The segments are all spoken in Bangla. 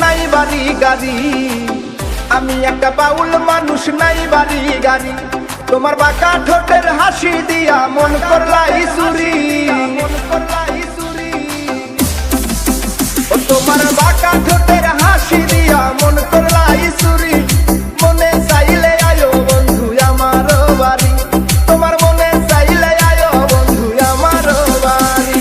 নাই বাড়ি গাড়ি, আমি একটা বাউল মানুষ নাই বাড়ি গাড়ি। তোমার বাঁকা ঠোঁটের হাসি দিয়া মন করলাই চুরি, ও তোমার বাঁকা ঠোঁটের হাসি দিয়া মন করলাই চুরি। মনে চাইলে আয়ো বন্ধু আমার বাড়ি, তোমার মনে চাইলে আয়ো বন্ধু আমার বাড়ি।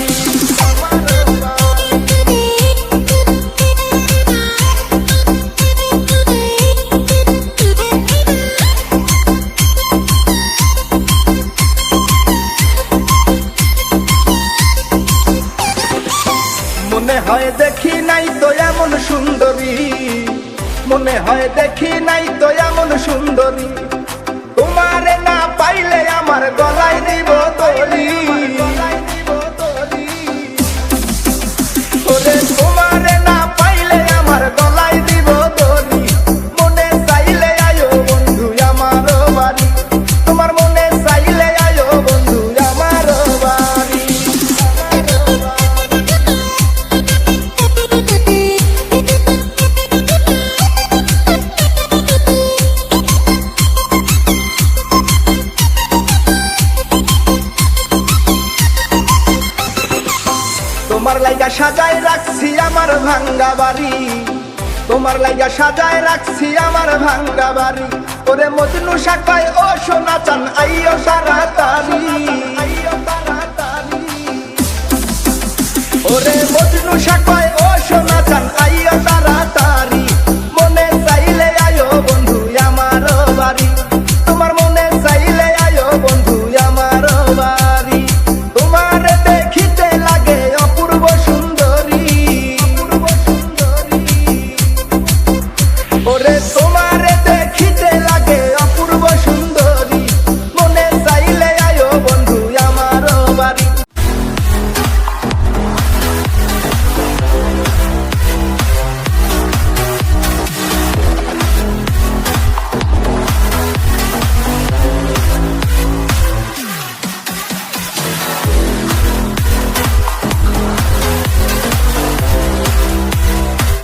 মনে হয় দেখি নাই তো এমন সুন্দরী, মনে হয় দেখি নাই তো এমন সুন্দরী। তোমারে না পাইলে আমার গলায় দিব দড়ি, ওরে তোমারে না পাইলে আমার গলায় দিব দড়ি। মনে চাইলে আয়ো বন্ধু আমার বাড়ি, তোমার মনে চাইলে আয়ো বন্ধু আমার বাড়ি। তোমার লাইগা সাজায় রাখছি আমার ভাঙ্গা বাড়ি, তোমার লাইগা সাজায় রাখছি আমার ভাঙ্গা বাড়ি। ওরে মজনু শাখায় ও সোনা